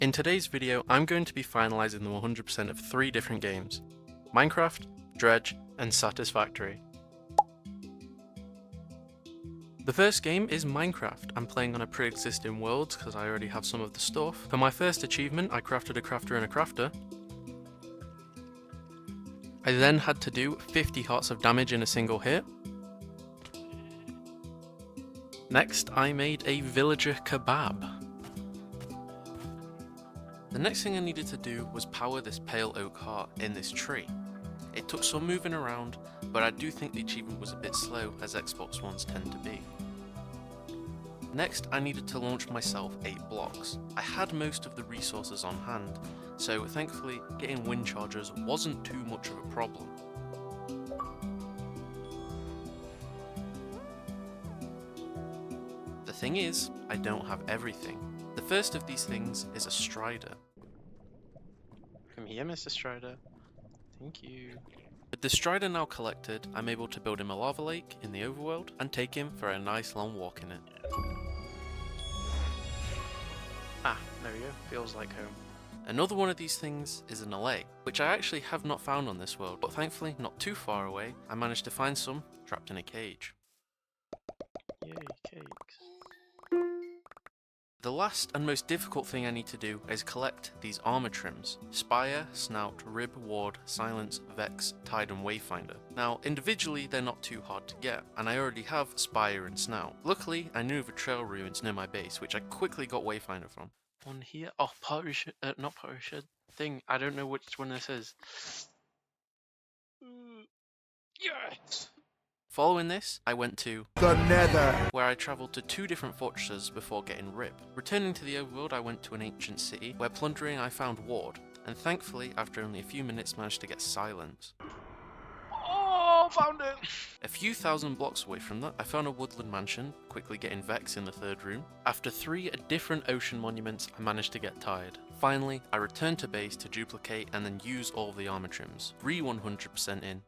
In today's video, I'm going to be finalising the 100% of 3 different games: Minecraft, Dredge, and Satisfactory. The first game is Minecraft. I'm playing on a pre-existing world because I already have some of the stuff. For my first achievement, I crafted a crafter and a crafter. I then had to do 50 hearts of damage in a single hit. Next, I made a villager kebab. The next thing I needed to do was power this pale oak heart in this tree. It took some moving around, but I do think the achievement was a bit slow, as Xbox Ones tend to be. Next, I needed to launch myself 8 blocks. I had most of the resources on hand, so thankfully getting wind chargers wasn't too much of a problem. The thing is, I don't have everything. The first of these things is a strider. Come here, Mr. Strider. Thank you. With the strider now collected, I'm able to build him a lava lake in the overworld and take him for a nice long walk in it. Ah, there we go. Feels like home. Another one of these things is an allay, which I actually have not found on this world, but thankfully not too far away, I managed to find some trapped in a cage. Yay, cakes. The last and most difficult thing I need to do is collect these armor trims: Spire, Snout, Rib, Ward, Silence, Vex, Tide and Wayfinder. Now individually they're not too hard to get, and I already have Spire and Snout. Luckily I knew of a trail ruins near my base, which I quickly got Wayfinder from. One here, oh, not pottery shed thing, I don't know which one this is. Yes! Following this, I went to the Nether, where I travelled to 2 different fortresses before getting Rib. Returning to the overworld, I went to an ancient city, where plundering I found Ward, and thankfully, after only a few minutes, managed to get Silence. Oh, found it! A few thousand blocks away from that, I found a woodland mansion, quickly getting Vex in the 3rd room. After 3 different ocean monuments, I managed to get Tide. Finally, I returned to base to duplicate and then use all of the armor trims. 100% in.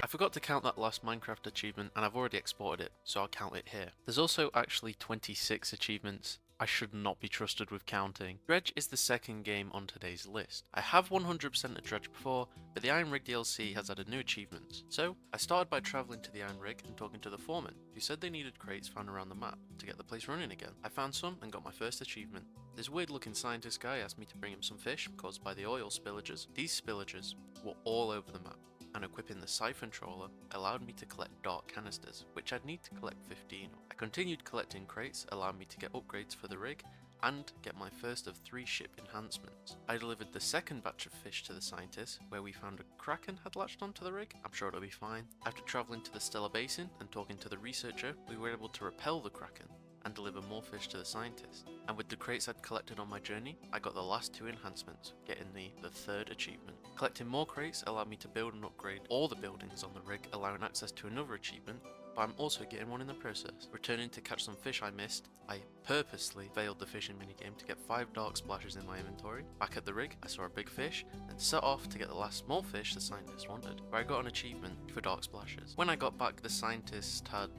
I forgot to count that last Minecraft achievement, and I've already exported it, so I'll count it here. There's also actually 26 achievements. I should not be trusted with counting. Dredge is the second game on today's list. I have 100% of Dredge before, but the Iron Rig DLC has added new achievements. So, I started by travelling to the Iron Rig and talking to the foreman, who said they needed crates found around the map to get the place running again. I found some and got my first achievement. This weird looking scientist guy asked me to bring him some fish caused by the oil spillages. These spillages were all over the map, and equipping the siphon trawler allowed me to collect dark canisters, which I'd need to collect 15 of. I continued collecting crates, allowing me to get upgrades for the rig and get my first of 3 ship enhancements. I delivered the second batch of fish to the scientist, where we found a kraken had latched onto the rig. I'm sure it'll be fine. After travelling to the Stellar Basin and talking to the researcher, we were able to repel the kraken and deliver more fish to the scientist. And with the crates I'd collected on my journey, I got the last 2 enhancements, getting the 3rd achievement. Collecting more crates allowed me to build and upgrade all the buildings on the rig, allowing access to another achievement, but I'm also getting one in the process. Returning to catch some fish I missed, I purposely failed the fishing minigame to get 5 dark splashes in my inventory. Back at the rig, I saw a big fish, and set off to get the last small fish the scientist wanted, where I got an achievement for dark splashes. When I got back, the scientist had,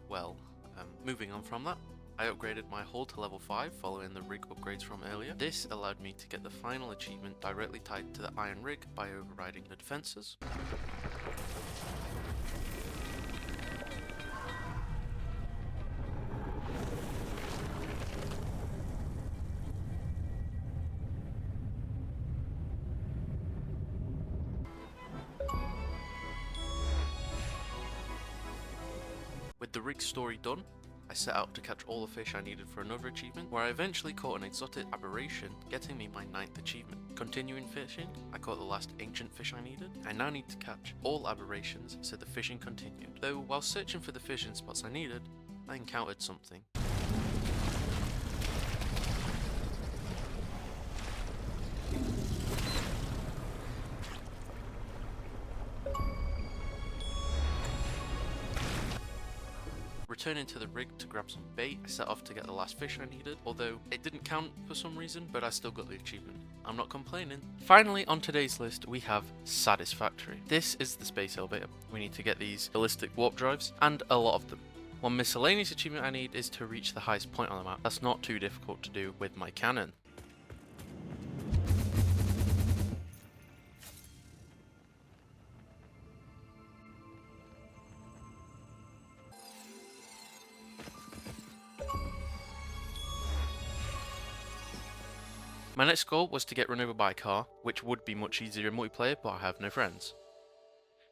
well, moving on from that, I upgraded my hull to level 5 following the rig upgrades from earlier. This allowed me to get the final achievement directly tied to the iron rig by overriding the defences. With the rig story done, I set out to catch all the fish I needed for another achievement, where I eventually caught an exotic aberration, getting me my 9th achievement. Continuing fishing, I caught the last ancient fish I needed. I now need to catch all aberrations, so the fishing continued. Though while searching for the fishing spots I needed, I encountered something. Returning to the rig to grab some bait, I set off to get the last fish I needed, although it didn't count for some reason, but I still got the achievement. I'm not complaining. Finally, on today's list, we have Satisfactory. This is the space elevator. We need to get these ballistic warp drives, and a lot of them. One miscellaneous achievement I need is to reach the highest point on the map. That's not too difficult to do with my cannon. My next goal was to get run over by a car, which would be much easier in multiplayer, but I have no friends.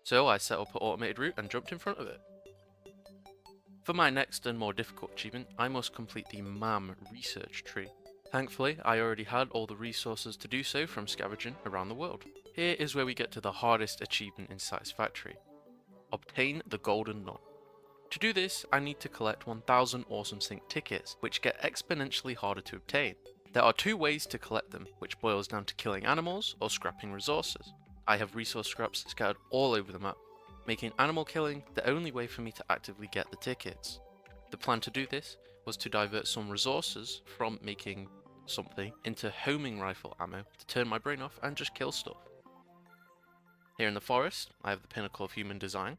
So I set up an automated route and jumped in front of it. For my next and more difficult achievement, I must complete the MAM research tree. Thankfully, I already had all the resources to do so from scavenging around the world. Here is where we get to the hardest achievement in Satisfactory. Obtain the Golden Nut. To do this, I need to collect 1000 Awesome Sync tickets, which get exponentially harder to obtain. There are two ways to collect them, which boils down to killing animals or scrapping resources. I have resource scraps scattered all over the map, making animal killing the only way for me to actively get the tickets. The plan to do this was to divert some resources from making something into homing rifle ammo to turn my brain off and just kill stuff. Here in the forest, I have the pinnacle of human design.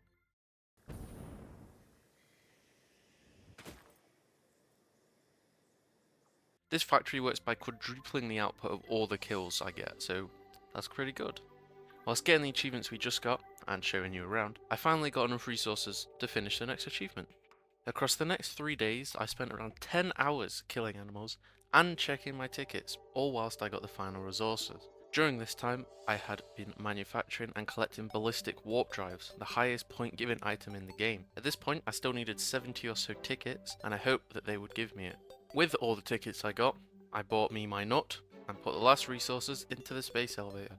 This factory works by quadrupling the output of all the kills I get, so that's pretty good. Whilst getting the achievements we just got, and showing you around, I finally got enough resources to finish the next achievement. Across the next 3 days, I spent around 10 hours killing animals and checking my tickets, all whilst I got the final resources. During this time, I had been manufacturing and collecting ballistic warp drives, the highest point given item in the game. At this point, I still needed 70 or so tickets, and I hoped that they would give me it. With all the tickets I got, I bought me my nut, and put the last resources into the space elevator.